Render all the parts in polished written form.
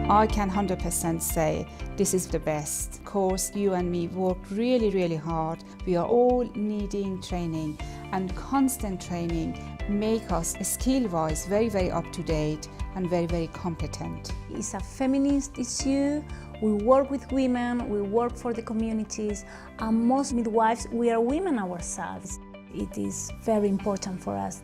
I can 100% say this is the best. Of course, you and me worked really hard. We are all needing training, and constant training make us skill-wise very up to date and very competent. It's a feminist issue. We work with women, we work for the communities, and most midwives, we are women ourselves. It is very important for us.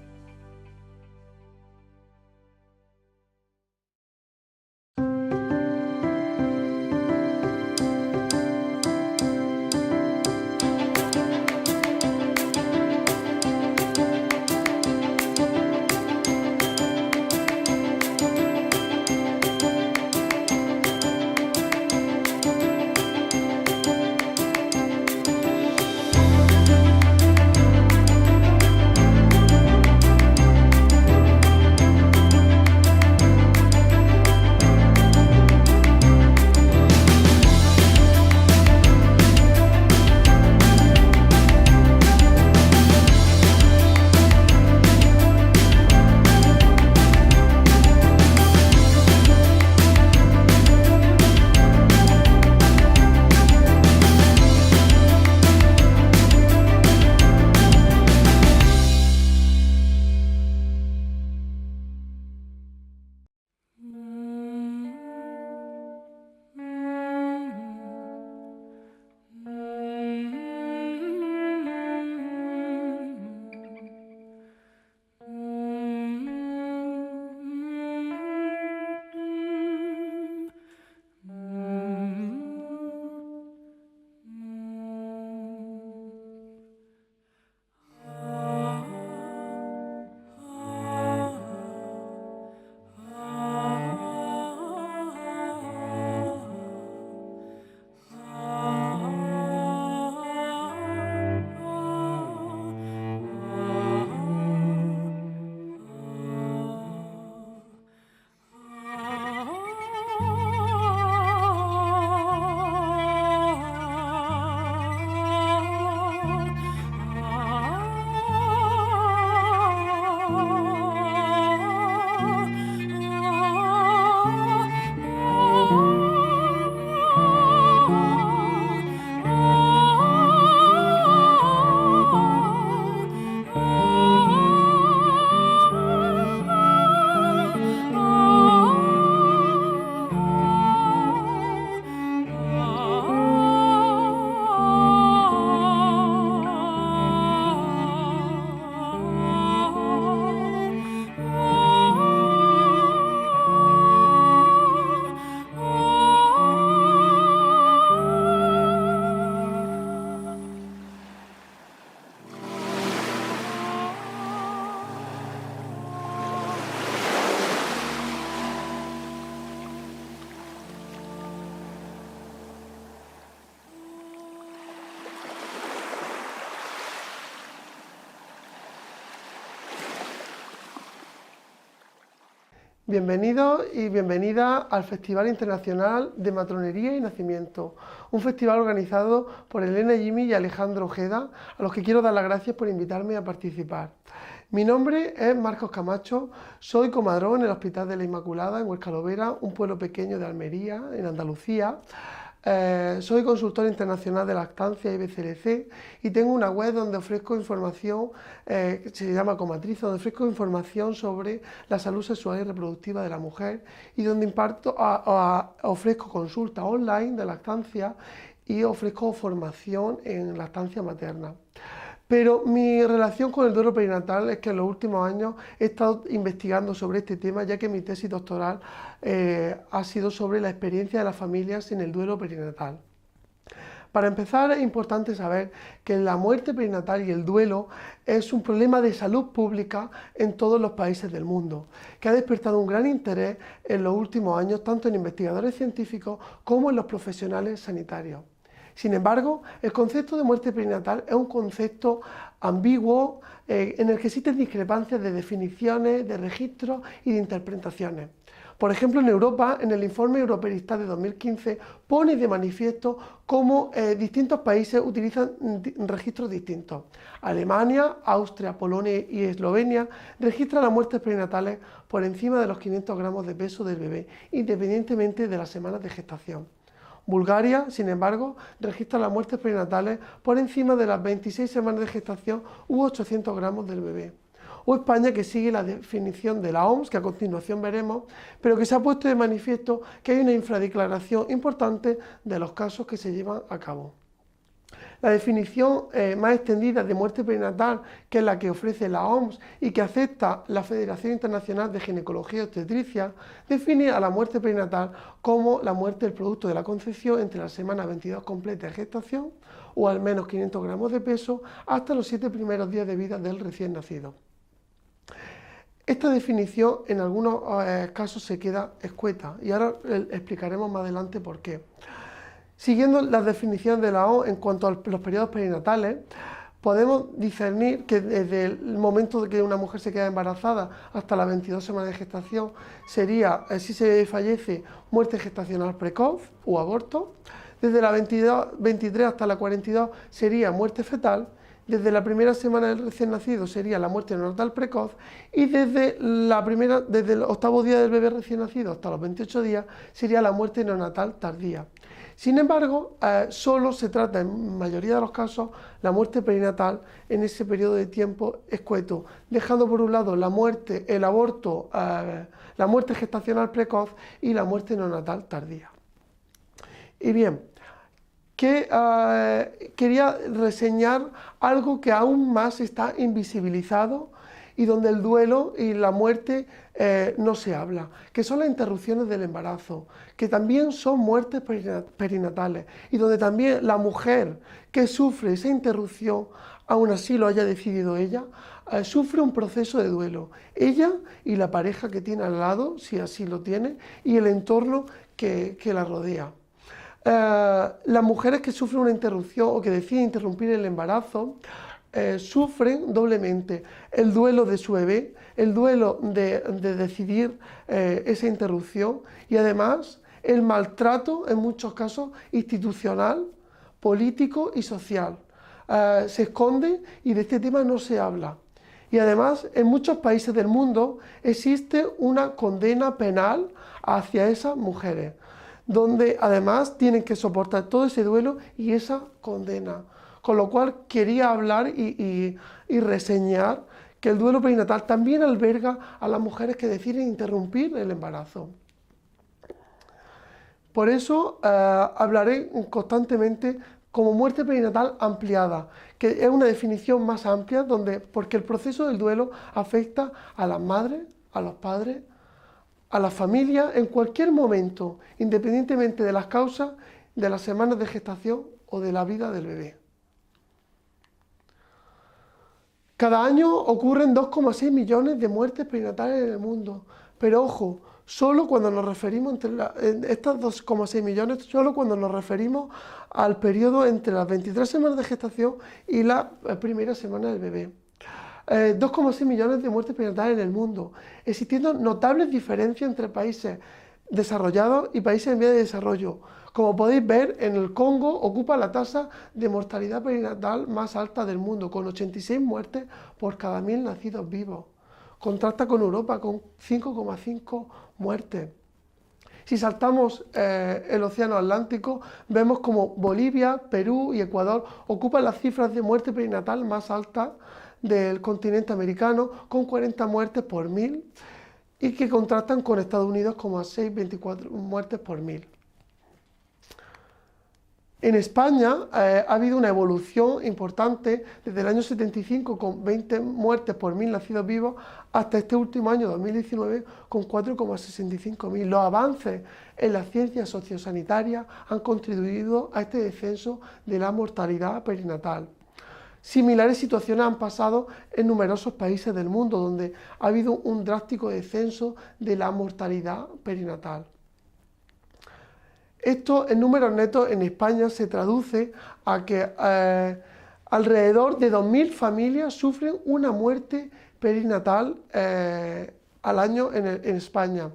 Bienvenidos y bienvenidas al Festival Internacional de Matronería y Nacimiento, un festival organizado por Elena Jimmy y Alejandro Ojeda, a los que quiero dar las gracias por invitarme a participar. Mi nombre es Marcos Camacho, soy comadrón en el Hospital de la Inmaculada en Huesca Lovera, un pueblo pequeño de Almería, en Andalucía. Soy consultor internacional de lactancia y BCLC y tengo una web donde ofrezco información que se llama Comatriz, donde ofrezco información sobre la salud sexual y reproductiva de la mujer y donde ofrezco consultas online de lactancia y ofrezco formación en lactancia materna. Pero mi relación con el duelo perinatal es que en los últimos años he estado investigando sobre este tema, ya que mi tesis doctoral ha sido sobre la experiencia de las familias en el duelo perinatal. Para empezar, es importante saber que la muerte perinatal y el duelo es un problema de salud pública en todos los países del mundo, que ha despertado un gran interés en los últimos años, tanto en investigadores científicos como en los profesionales sanitarios. Sin embargo, el concepto de muerte perinatal es un concepto ambiguo en el que existen discrepancias de definiciones, de registros y de interpretaciones. Por ejemplo, en Europa, en el informe Europeristat de 2015, pone de manifiesto cómo distintos países utilizan registros distintos. Alemania, Austria, Polonia y Eslovenia registran las muertes perinatales por encima de los 500 gramos de peso del bebé, independientemente de las semanas de gestación. Bulgaria, sin embargo, registra las muertes perinatales por encima de las 26 semanas de gestación u 800 gramos del bebé. O España, que sigue la definición de la OMS, que a continuación veremos, pero que se ha puesto de manifiesto que hay una infradeclaración importante de los casos que se llevan a cabo. La definición más extendida de muerte perinatal, que es la que ofrece la OMS y que acepta la Federación Internacional de Ginecología y Obstetricia, define a la muerte perinatal como la muerte del producto de la concepción entre la semana 22 completa de gestación, o al menos 500 gramos de peso, hasta los 7 primeros días de vida del recién nacido. Esta definición en algunos casos se queda escueta y ahora explicaremos más adelante por qué. Siguiendo las definiciones de la OMS en cuanto a los periodos perinatales, podemos discernir que desde el momento de que una mujer se queda embarazada hasta las 22 semanas de gestación sería, si se fallece, muerte gestacional precoz o aborto. Desde la 23 hasta la 42 sería muerte fetal. Desde la primera semana del recién nacido sería la muerte neonatal precoz y desde el octavo día del bebé recién nacido hasta los 28 días sería la muerte neonatal tardía. Sin embargo, solo se trata en mayoría de los casos la muerte perinatal en ese periodo de tiempo escueto, dejando por un lado la muerte, el aborto, la muerte gestacional precoz y la muerte neonatal tardía. Y bien, quería reseñar algo que aún más está invisibilizado y donde el duelo y la muerte no se habla, que son las interrupciones del embarazo, que también son muertes perinatales y donde también la mujer que sufre esa interrupción, aún así lo haya decidido ella, sufre un proceso de duelo, ella y la pareja que tiene al lado, si así lo tiene, y el entorno que la rodea. Las mujeres que sufren una interrupción o que deciden interrumpir el embarazo sufren doblemente el duelo de su bebé, el duelo de decidir esa interrupción y además el maltrato, en muchos casos, institucional, político y social. Se esconde y de este tema no se habla. Y además, en muchos países del mundo existe una condena penal hacia esas mujeres, donde además tienen que soportar todo ese duelo y esa condena. Con lo cual quería hablar y reseñar que el duelo perinatal también alberga a las mujeres que deciden interrumpir el embarazo. Por eso hablaré constantemente como muerte perinatal ampliada, que es una definición más amplia porque el proceso del duelo afecta a las madres, a los padres, a la familia en cualquier momento, independientemente de las causas, de las semanas de gestación o de la vida del bebé. Cada año ocurren 2,6 millones de muertes perinatales en el mundo, pero ojo, solo cuando nos referimos estas 2,6 millones, solo cuando nos referimos al periodo entre las 23 semanas de gestación y la primera semana del bebé. 2,6 millones de muertes perinatales en el mundo, existiendo notables diferencias entre países desarrollados y países en vía de desarrollo. Como podéis ver, en el Congo ocupa la tasa de mortalidad perinatal más alta del mundo, con 86 muertes por cada 1000 nacidos vivos. Contrasta con Europa, con 5,5 muertes. Si saltamos el océano Atlántico, vemos como Bolivia, Perú y Ecuador ocupan las cifras de muerte perinatal más altas del continente americano, con 40 muertes por 1000, y que contrastan con Estados Unidos como a 6,24 muertes por 1000. En España ha habido una evolución importante desde el año 75 con 20 muertes por 1000 nacidos vivos hasta este último año 2019 con 4,65.000. Los avances en las ciencias sociosanitarias han contribuido a este descenso de la mortalidad perinatal. Similares situaciones han pasado en numerosos países del mundo donde ha habido un drástico descenso de la mortalidad perinatal. Esto en números netos en España se traduce a que alrededor de 2.000 familias sufren una muerte perinatal al año en España.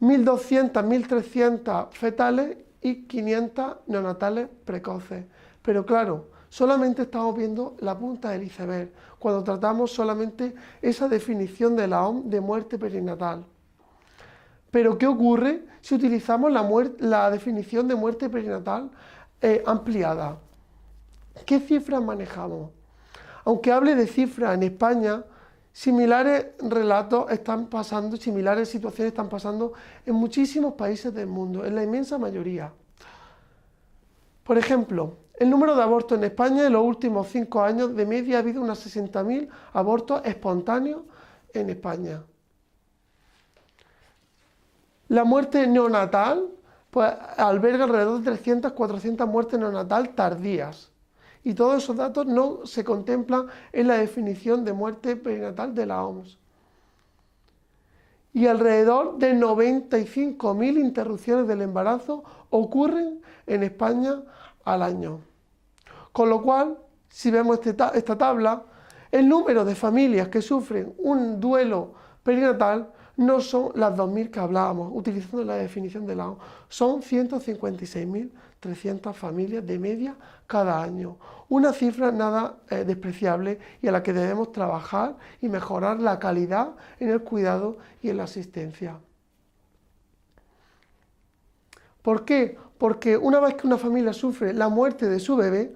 1.200, 1.300 fetales y 500 neonatales precoces. Pero claro, solamente estamos viendo la punta del iceberg, cuando tratamos solamente esa definición de la OMS de muerte perinatal. Pero ¿qué ocurre si utilizamos la definición de muerte perinatal ampliada? ¿Qué cifras manejamos? Aunque hable de cifras en España, similares relatos están pasando, similares situaciones están pasando en muchísimos países del mundo, en la inmensa mayoría. Por ejemplo, el número de abortos en España en los últimos 5 años, de media ha habido unos 60.000 abortos espontáneos en España. La muerte neonatal, pues alberga alrededor de 300, 400 muertes neonatal tardías. Y todos esos datos no se contemplan en la definición de muerte perinatal de la OMS. Y alrededor de 95.000 interrupciones del embarazo ocurren en España al año. Con lo cual, si vemos esta tabla, el número de familias que sufren un duelo perinatal no son las 2.000 que hablábamos, utilizando la definición de la OMS, son 156.300 familias de media cada año. Una cifra nada despreciable y a la que debemos trabajar y mejorar la calidad en el cuidado y en la asistencia. ¿Por qué? Porque una vez que una familia sufre la muerte de su bebé,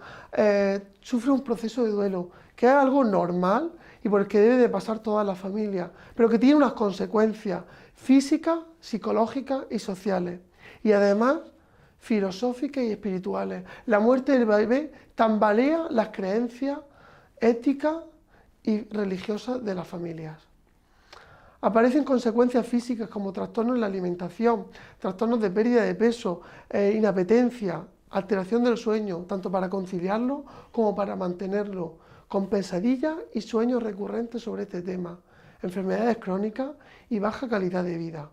sufre un proceso de duelo, que es algo normal y por el que debe de pasar toda la familia, pero que tiene unas consecuencias físicas, psicológicas y sociales, y además filosóficas y espirituales. La muerte del bebé tambalea las creencias éticas y religiosas de las familias. Aparecen consecuencias físicas como trastornos en la alimentación, trastornos de pérdida de peso, inapetencia, alteración del sueño, tanto para conciliarlo como para mantenerlo, con pesadillas y sueños recurrentes sobre este tema, enfermedades crónicas y baja calidad de vida.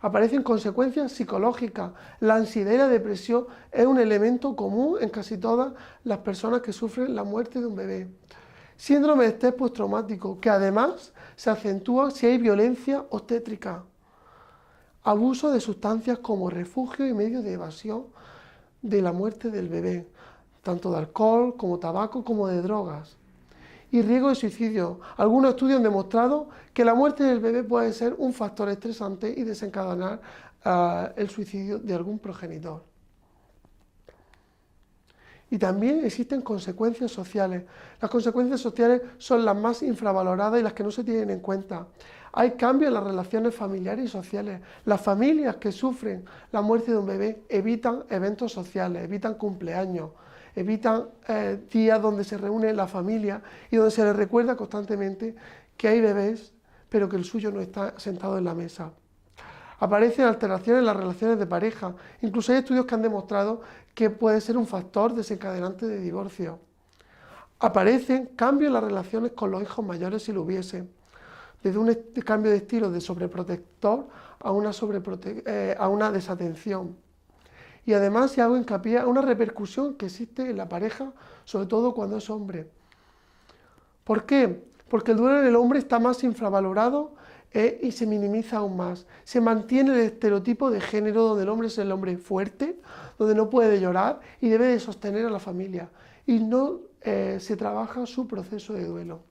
Aparecen consecuencias psicológicas. La ansiedad y la depresión es un elemento común en casi todas las personas que sufren la muerte de un bebé. Síndrome de estrés postraumático, que además se acentúa si hay violencia obstétrica. Abuso de sustancias como refugio y medios de evasión de la muerte del bebé, tanto de alcohol como tabaco como de drogas. Y riesgo de suicidio. Algunos estudios han demostrado que la muerte del bebé puede ser un factor estresante y desencadenar el suicidio de algún progenitor. Y también existen consecuencias sociales. Las consecuencias sociales son las más infravaloradas y las que no se tienen en cuenta. Hay cambios en las relaciones familiares y sociales. Las familias que sufren la muerte de un bebé evitan eventos sociales, evitan cumpleaños, evitan días donde se reúne la familia y donde se les recuerda constantemente que hay bebés, pero que el suyo no está sentado en la mesa. Aparecen alteraciones en las relaciones de pareja. Incluso hay estudios que han demostrado que puede ser un factor desencadenante de divorcio. Aparecen cambios en las relaciones con los hijos mayores si lo hubiese. Desde un cambio de estilo de sobreprotector a una desatención. Y además se hago hincapié a una repercusión que existe en la pareja, sobre todo cuando es hombre. ¿Por qué? Porque el duelo en el hombre está más infravalorado y se minimiza aún más. Se mantiene el estereotipo de género donde el hombre es el hombre fuerte, donde no puede llorar y debe de sostener a la familia. Y no se trabaja su proceso de duelo.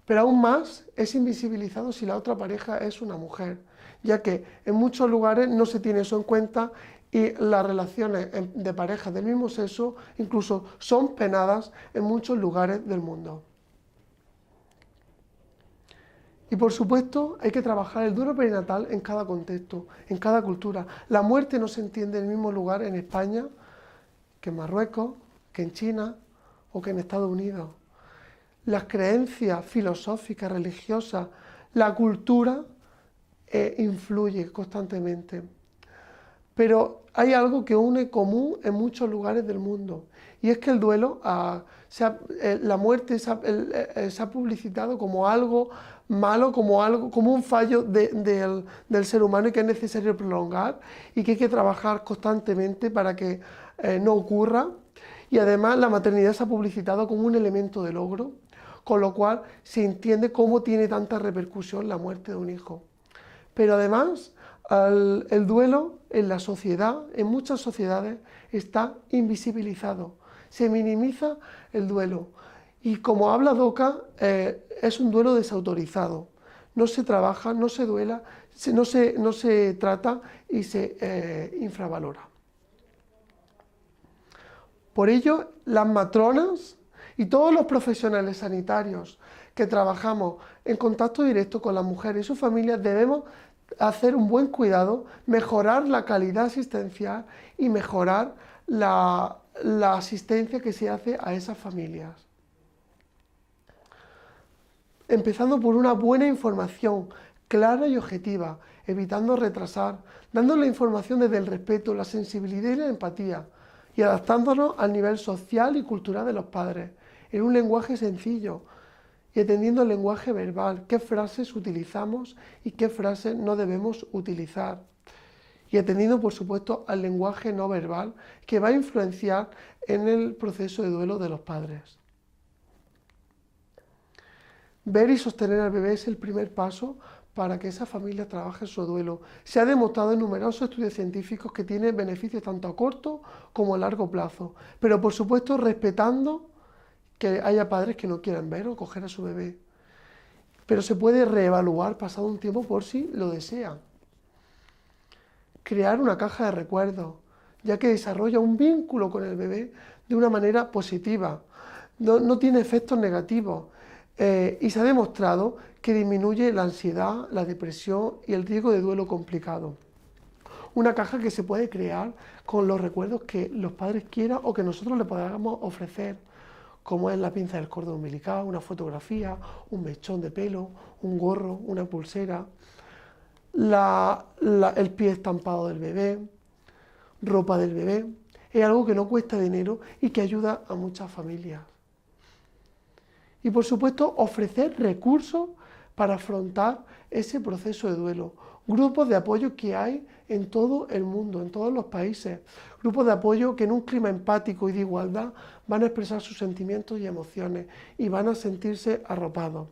Pero aún más es invisibilizado si la otra pareja es una mujer, ya que en muchos lugares no se tiene eso en cuenta y las relaciones de parejas del mismo sexo incluso son penadas en muchos lugares del mundo. Y por supuesto hay que trabajar el duelo perinatal en cada contexto, en cada cultura. La muerte no se entiende en el mismo lugar en España que en Marruecos, que en China o que en Estados Unidos. Las creencias filosóficas, religiosas, la cultura influye constantemente. Pero hay algo que une común en muchos lugares del mundo y es que el duelo, la muerte se ha publicitado como algo malo, como un fallo del ser humano y que es necesario prolongar y que hay que trabajar constantemente para que no ocurra. Y además la maternidad se ha publicitado como un elemento de logro, con lo cual se entiende cómo tiene tanta repercusión la muerte de un hijo. Pero además, el duelo en la sociedad, en muchas sociedades, está invisibilizado. Se minimiza el duelo. Y como habla DOCA, es un duelo desautorizado. No se trabaja, no se duela, no se trata y se infravalora. Por ello, las matronas y todos los profesionales sanitarios que trabajamos en contacto directo con las mujeres y sus familias debemos hacer un buen cuidado, mejorar la calidad asistencial y mejorar la asistencia que se hace a esas familias. Empezando por una buena información clara y objetiva, evitando retrasar, dando la información desde el respeto, la sensibilidad y la empatía, y adaptándonos al nivel social y cultural de los padres, en un lenguaje sencillo, y atendiendo al lenguaje verbal, qué frases utilizamos y qué frases no debemos utilizar. Y atendiendo, por supuesto, al lenguaje no verbal, que va a influenciar en el proceso de duelo de los padres. Ver y sostener al bebé es el primer paso para que esa familia trabaje su duelo. Se ha demostrado en numerosos estudios científicos que tiene beneficios tanto a corto como a largo plazo, pero por supuesto respetando que haya padres que no quieran ver o coger a su bebé. Pero se puede reevaluar pasado un tiempo por si lo desean. Crear una caja de recuerdos, ya que desarrolla un vínculo con el bebé de una manera positiva, no tiene efectos negativos. Y se ha demostrado que disminuye la ansiedad, la depresión y el riesgo de duelo complicado. Una caja que se puede crear con los recuerdos que los padres quieran o que nosotros le podamos ofrecer, como es la pinza del cordón umbilical, una fotografía, un mechón de pelo, un gorro, una pulsera, el pie estampado del bebé, ropa del bebé. Es algo que no cuesta dinero y que ayuda a muchas familias. Y por supuesto ofrecer recursos para afrontar ese proceso de duelo. Grupos de apoyo que hay en todo el mundo, en todos los países. Grupos de apoyo que en un clima empático y de igualdad van a expresar sus sentimientos y emociones y van a sentirse arropados.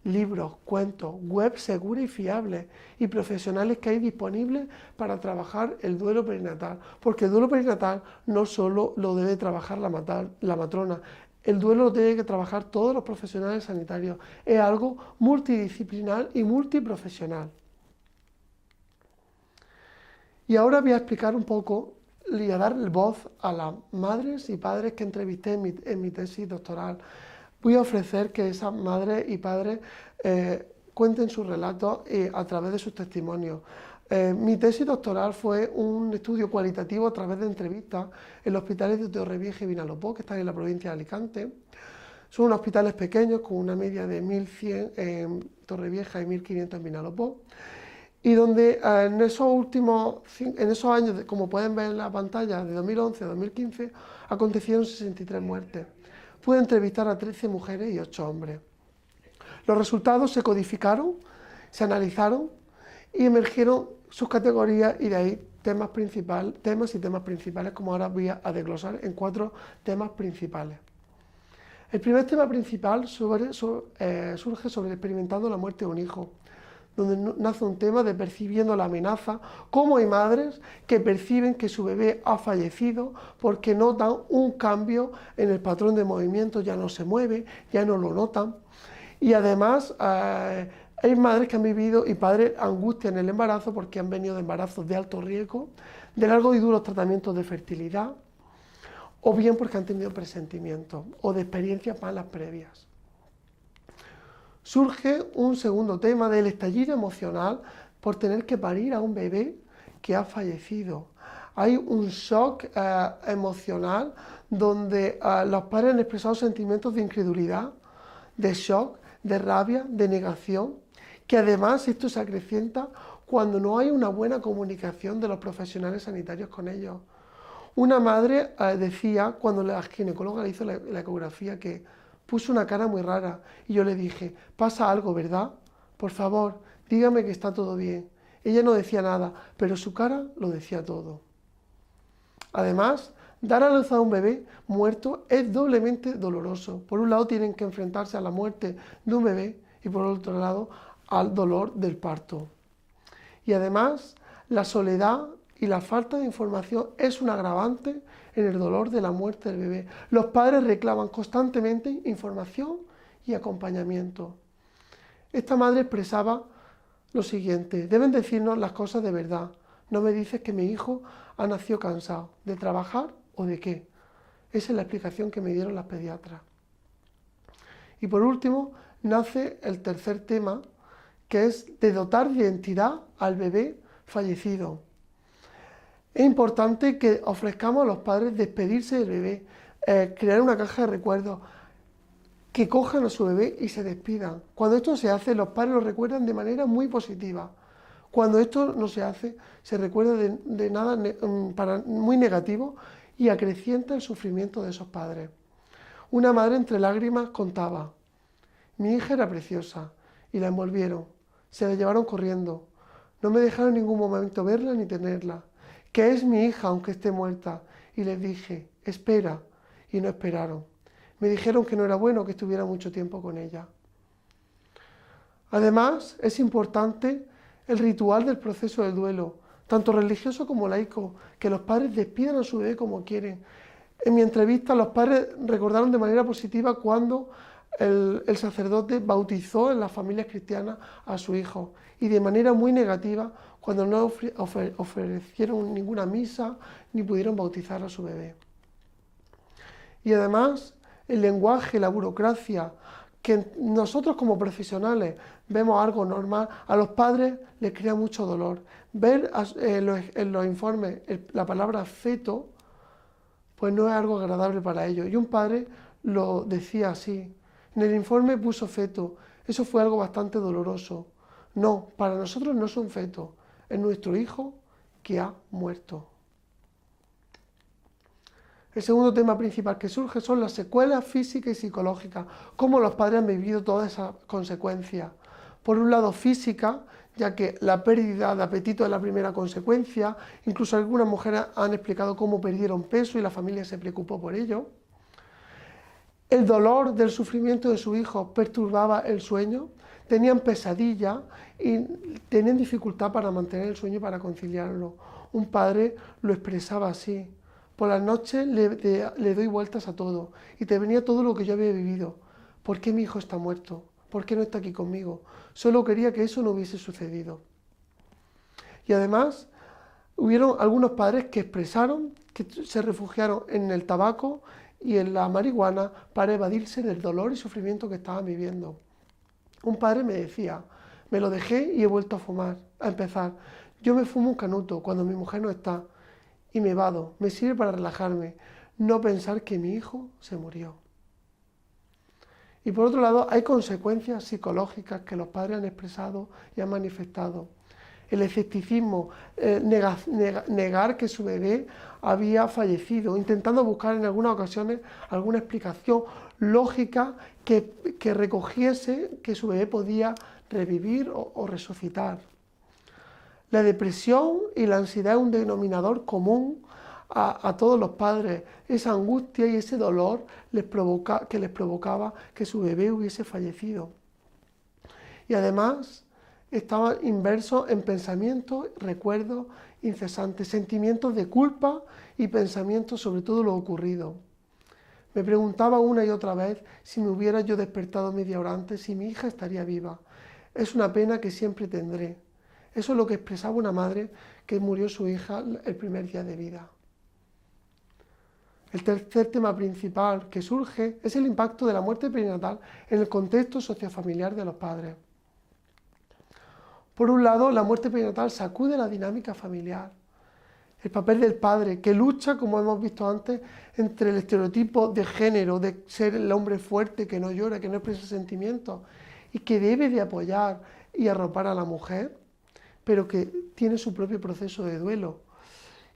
Libros, cuentos, web seguras y fiables y profesionales que hay disponibles para trabajar el duelo perinatal. Porque el duelo perinatal no solo lo debe trabajar la matrona, el duelo lo tienen que trabajar todos los profesionales sanitarios. Es algo multidisciplinar y multiprofesional. Y ahora voy a explicar un poco y a dar voz a las madres y padres que entrevisté en mi tesis doctoral. Voy a ofrecer que esas madres y padres cuenten sus relatos a través de sus testimonios. Mi tesis doctoral fue un estudio cualitativo a través de entrevistas en los hospitales de Torrevieja y Vinalopó, que están en la provincia de Alicante. Son unos hospitales pequeños con una media de 1.100 en Torrevieja y 1.500 en Vinalopó. Y donde en esos años, como pueden ver en la pantalla, de 2011 a 2015, acontecieron 63 muertes. Pude entrevistar a 13 mujeres y 8 hombres. Los resultados se codificaron, se analizaron y emergieron sus categorías y de ahí temas y temas principales, como ahora voy a desglosar en 4 temas principales. El primer tema principal surge sobre experimentando la muerte de un hijo, donde nace un tema de percibiendo la amenaza, cómo hay madres que perciben que su bebé ha fallecido porque notan un cambio en el patrón de movimiento, ya no se mueve, ya no lo notan. Y además hay madres que han vivido y padres angustia en el embarazo porque han venido de embarazos de alto riesgo, de largos y duros tratamientos de fertilidad, o bien porque han tenido presentimientos o de experiencias malas previas. Surge un segundo tema del estallido emocional por tener que parir a un bebé que ha fallecido. Hay un shock emocional donde los padres han expresado sentimientos de incredulidad, de shock, de rabia, de negación, que además esto se acrecienta cuando no hay una buena comunicación de los profesionales sanitarios con ellos. Una madre decía, cuando la ginecóloga le hizo la ecografía, que puso una cara muy rara y yo le dije, pasa algo, ¿verdad? Por favor, dígame que está todo bien. Ella no decía nada, pero su cara lo decía todo. Además, dar a luz a un bebé muerto es doblemente doloroso. Por un lado tienen que enfrentarse a la muerte de un bebé y por otro lado al dolor del parto. Y además, la soledad y la falta de información es un agravante en el dolor de la muerte del bebé. Los padres reclaman constantemente información y acompañamiento. Esta madre expresaba lo siguiente: deben decirnos las cosas de verdad. No me dices que mi hijo ha nacido cansado, ¿de trabajar o de qué? Esa es la explicación que me dieron las pediatras. Y por último, nace el tercer tema, que es de dotar de identidad al bebé fallecido. Es importante que ofrezcamos a los padres despedirse del bebé, crear una caja de recuerdos, que cojan a su bebé y se despidan. Cuando esto se hace, los padres lo recuerdan de manera muy positiva. Cuando esto no se hace, se recuerda de nada muy negativo y acrecienta el sufrimiento de esos padres. Una madre entre lágrimas contaba: mi hija era preciosa y la envolvieron, se la llevaron corriendo, no me dejaron en ningún momento verla ni tenerla, que es mi hija aunque esté muerta, y les dije, espera, y no esperaron. Me dijeron que no era bueno que estuviera mucho tiempo con ella. Además, es importante el ritual del proceso del duelo, tanto religioso como laico, que los padres despidan a su bebé como quieren. En mi entrevista, los padres recordaron de manera positiva cuando el sacerdote bautizó en las familias cristianas a su hijo, y de manera muy negativa cuando no ofrecieron ninguna misa ni pudieron bautizar a su bebé. Y además, el lenguaje, la burocracia, que nosotros como profesionales vemos algo normal, a los padres les crea mucho dolor. Ver en los informes la palabra feto, pues no es algo agradable para ellos. Y un padre lo decía así: en el informe puso feto, eso fue algo bastante doloroso. No, para nosotros no es un feto, es nuestro hijo que ha muerto. El segundo tema principal que surge son las secuelas físicas y psicológicas, cómo los padres han vivido todas esas consecuencias. Por un lado física, ya que la pérdida de apetito es la primera consecuencia, incluso algunas mujeres han explicado cómo perdieron peso y la familia se preocupó por ello. El dolor del sufrimiento de su hijo perturbaba el sueño, tenían pesadillas y tenían dificultad para mantener el sueño y para conciliarlo. Un padre lo expresaba así: por las noches le doy vueltas a todo y te venía todo lo que yo había vivido. ¿Por qué mi hijo está muerto? ¿Por qué no está aquí conmigo? Solo quería que eso no hubiese sucedido. Y además, hubieron algunos padres que expresaron que se refugiaron en el tabaco y en la marihuana para evadirse del dolor y sufrimiento que estaban viviendo. Un padre me decía: me lo dejé y he vuelto a fumar, a empezar. Yo me fumo un canuto cuando mi mujer no está y me evado, me sirve para relajarme, no pensar que mi hijo se murió. Y por otro lado, hay consecuencias psicológicas que los padres han expresado y han manifestado. El escepticismo, negar que su bebé había fallecido, intentando buscar en algunas ocasiones alguna explicación lógica que recogiese que su bebé podía revivir o resucitar. La depresión y la ansiedad es un denominador común a todos los padres. Esa angustia y ese dolor que les provocaba que su bebé hubiese fallecido. Y además estaban inmersos en pensamientos, recuerdos incesantes, sentimientos de culpa y pensamientos sobre todo lo ocurrido. Me preguntaba una y otra vez si me hubiera yo despertado media hora antes, si mi hija estaría viva. Es una pena que siempre tendré. Eso es lo que expresaba una madre que murió su hija el primer día de vida. El tercer tema principal que surge es el impacto de la muerte perinatal en el contexto sociofamiliar de los padres. Por un lado, la muerte perinatal sacude la dinámica familiar. El papel del padre, que lucha, como hemos visto antes, entre el estereotipo de género, de ser el hombre fuerte, que no llora, que no expresa sentimientos, y que debe de apoyar y arropar a la mujer, pero que tiene su propio proceso de duelo.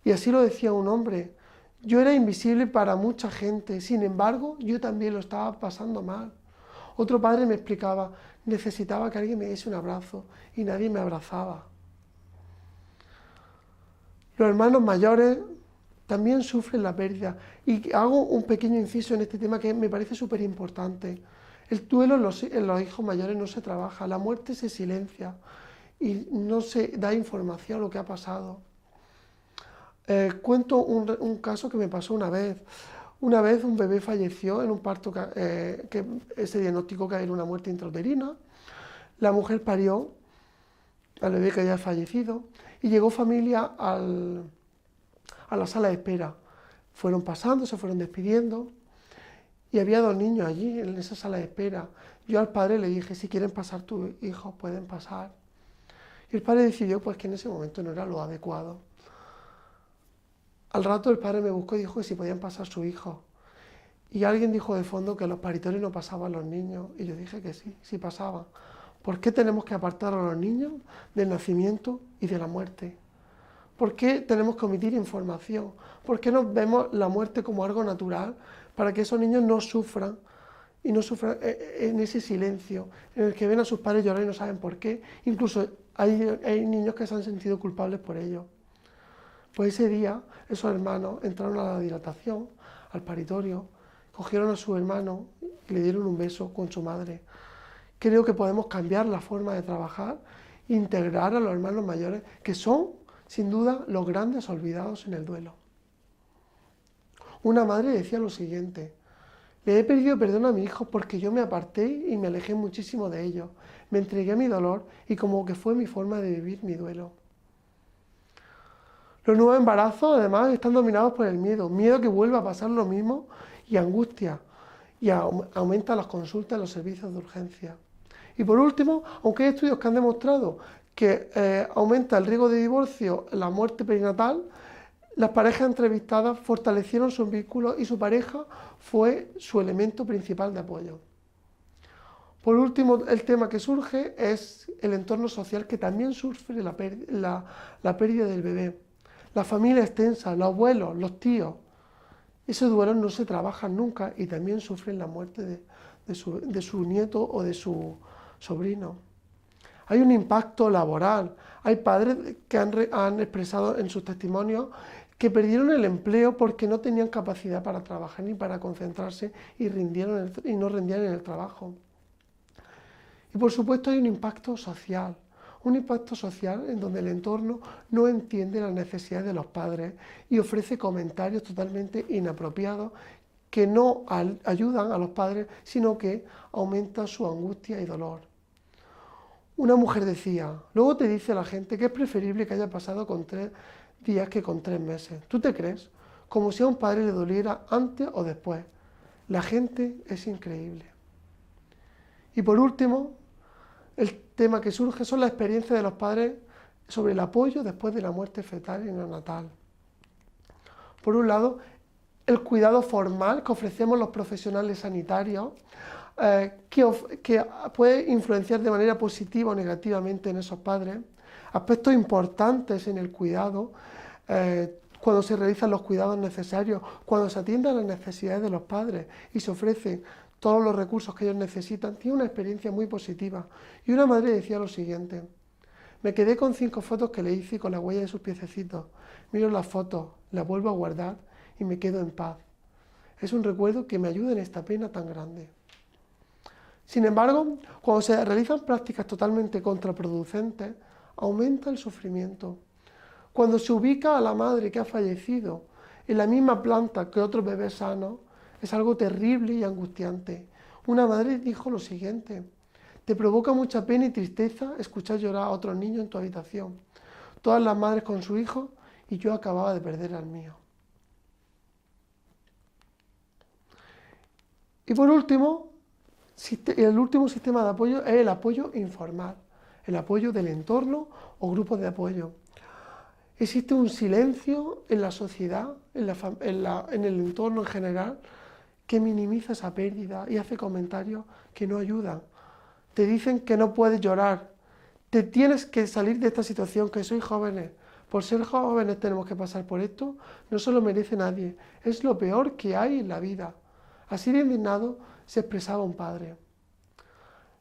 Y así lo decía un hombre: yo era invisible para mucha gente, sin embargo, yo también lo estaba pasando mal. Otro padre me explicaba: necesitaba que alguien me diese un abrazo y nadie me abrazaba. Los hermanos mayores también sufren la pérdida. Y hago un pequeño inciso en este tema que me parece súper importante. El duelo en los hijos mayores no se trabaja, la muerte se silencia. y no se da información de lo que ha pasado. Cuento un caso que me pasó una vez. Una vez un bebé falleció en un parto que se diagnosticó que era una muerte intrauterina. La mujer parió al bebé que había fallecido y llegó familia a la sala de espera. Fueron pasando, se fueron despidiendo y había 2 niños allí en esa sala de espera. Yo al padre le dije, si quieren pasar tus hijos, pueden pasar. Y el padre decidió pues que en ese momento no era lo adecuado. Al rato el padre me buscó y dijo que si podían pasar sus hijos. Y alguien dijo de fondo que en los paritorios no pasaban los niños. Y yo dije que sí, sí pasaban. ¿Por qué tenemos que apartar a los niños del nacimiento y de la muerte? ¿Por qué tenemos que omitir información? ¿Por qué no vemos la muerte como algo natural para que esos niños no sufran y no sufran en ese silencio en el que ven a sus padres llorar y no saben por qué? Incluso hay niños que se han sentido culpables por ello. Pues ese día esos hermanos entraron a la dilatación, al paritorio, cogieron a su hermano y le dieron un beso con su madre. Creo que podemos cambiar la forma de trabajar, integrar a los hermanos mayores, que son, sin duda, los grandes olvidados en el duelo. Una madre decía lo siguiente: le he pedido perdón a mi hijo porque yo me aparté y me alejé muchísimo de ellos. Me entregué a mi dolor y como que fue mi forma de vivir mi duelo. Los nuevos embarazos, además, están dominados por el miedo que vuelva a pasar lo mismo y angustia, y aumenta las consultas en los servicios de urgencia. Y por último, aunque hay estudios que han demostrado que aumenta el riesgo de divorcio, la muerte perinatal, las parejas entrevistadas fortalecieron sus vínculos y su pareja fue su elemento principal de apoyo. Por último, el tema que surge es el entorno social, que también sufre la pérdida del bebé. La familia extensa, los abuelos, los tíos, esos duelos no se trabajan nunca y también sufren la muerte de su nieto o de su sobrino. Hay un impacto laboral. Hay padres que han expresado en sus testimonios que perdieron el empleo porque no tenían capacidad para trabajar ni para concentrarse y no rendían en el trabajo. Y por supuesto hay un impacto social en donde el entorno no entiende las necesidades de los padres y ofrece comentarios totalmente inapropiados que no ayudan a los padres, sino que aumentan su angustia y dolor. Una mujer decía: luego te dice la gente que es preferible que haya pasado con 3 días que con 3 meses. ¿Tú te crees? Como si a un padre le doliera antes o después. La gente es increíble. Y por último, el tema que surge son las experiencias de los padres sobre el apoyo después de la muerte fetal y neonatal. Por un lado, el cuidado formal que ofrecemos los profesionales sanitarios, que puede influenciar de manera positiva o negativamente en esos padres. Aspectos importantes en el cuidado, cuando se realizan los cuidados necesarios, cuando se atienden a las necesidades de los padres y se ofrecen todos los recursos que ellos necesitan, tiene una experiencia muy positiva. Y una madre decía lo siguiente: me quedé con 5 fotos que le hice con la huella de sus piececitos. Miro las fotos, las vuelvo a guardar y me quedo en paz. Es un recuerdo que me ayuda en esta pena tan grande. Sin embargo, cuando se realizan prácticas totalmente contraproducentes, aumenta el sufrimiento. Cuando se ubica a la madre que ha fallecido en la misma planta que otros bebés sanos, es algo terrible y angustiante. Una madre dijo lo siguiente: te provoca mucha pena y tristeza escuchar llorar a otros niños en tu habitación. Todas las madres con su hijo y yo acababa de perder al mío. Y por último, el último sistema de apoyo es el apoyo informal, el apoyo del entorno o grupos de apoyo. Existe un silencio en la sociedad, en el entorno en general, que minimiza esa pérdida y hace comentarios que no ayudan. Te dicen que no puedes llorar, te tienes que salir de esta situación, que sois jóvenes. Por ser jóvenes tenemos que pasar por esto, no se lo merece nadie, es lo peor que hay en la vida. Así de indignado se expresaba un padre.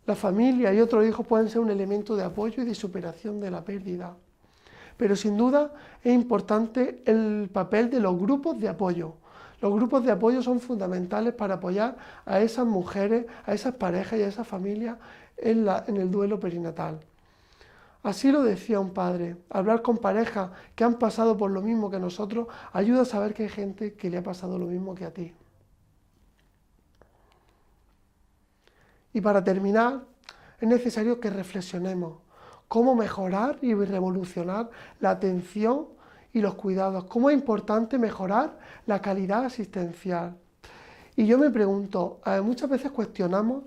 La familia y otros hijos pueden ser un elemento de apoyo y de superación de la pérdida. Pero sin duda es importante el papel de los grupos de apoyo. Los grupos de apoyo son fundamentales para apoyar a esas mujeres, a esas parejas y a esas familias en el duelo perinatal. Así lo decía un padre. Hablar con parejas que han pasado por lo mismo que nosotros ayuda a saber que hay gente que le ha pasado lo mismo que a ti. Y para terminar, es necesario que reflexionemos cómo mejorar y revolucionar la atención y los cuidados, cómo es importante mejorar la calidad asistencial. Y yo me pregunto, muchas veces cuestionamos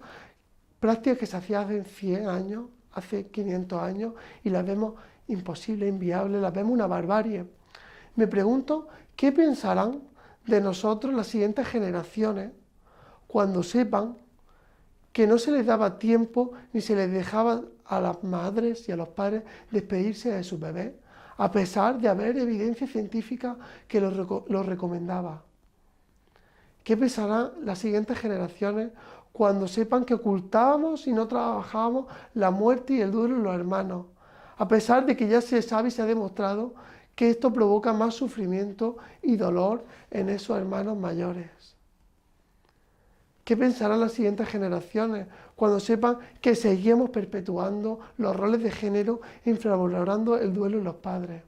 prácticas que se hacían hace 100 años, hace 500 años, y las vemos imposibles, inviables, las vemos una barbarie. Me pregunto, ¿qué pensarán de nosotros las siguientes generaciones cuando sepan que no se les daba tiempo ni se les dejaba a las madres y a los padres despedirse de sus bebés, a pesar de haber evidencia científica que lo recomendaba? ¿Qué pensarán las siguientes generaciones cuando sepan que ocultábamos y no trabajábamos la muerte y el duelo en los hermanos, a pesar de que ya se sabe y se ha demostrado que esto provoca más sufrimiento y dolor en esos hermanos mayores? ¿Qué pensarán las siguientes generaciones cuando sepan que seguimos perpetuando los roles de género e infravalorando el duelo en los padres?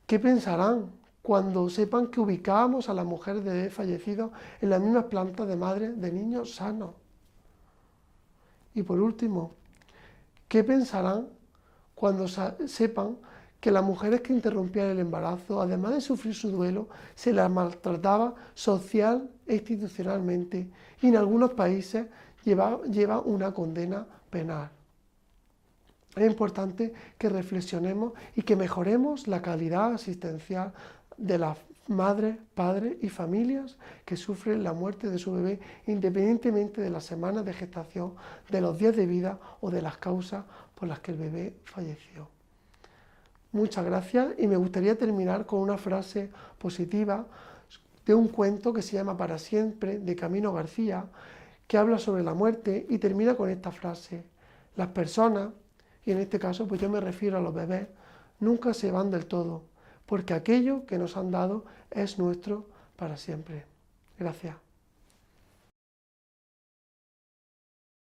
¿Qué pensarán cuando sepan que ubicábamos a las mujeres de bebés fallecidos en las mismas plantas de madres de niños sanos? Y por último, ¿qué pensarán cuando sepan que las mujeres que interrumpían el embarazo, además de sufrir su duelo, se las maltrataba social e institucionalmente, y en algunos países lleva una condena penal? Es importante que reflexionemos y que mejoremos la calidad asistencial de las madres, padres y familias que sufren la muerte de su bebé, independientemente de las semanas de gestación, de los días de vida o de las causas por las que el bebé falleció. Muchas gracias, y me gustaría terminar con una frase positiva de un cuento que se llama Para siempre, de Camino García, que habla sobre la muerte y termina con esta frase: las personas, y en este caso pues yo me refiero a los bebés, nunca se van del todo, porque aquello que nos han dado es nuestro para siempre. Gracias.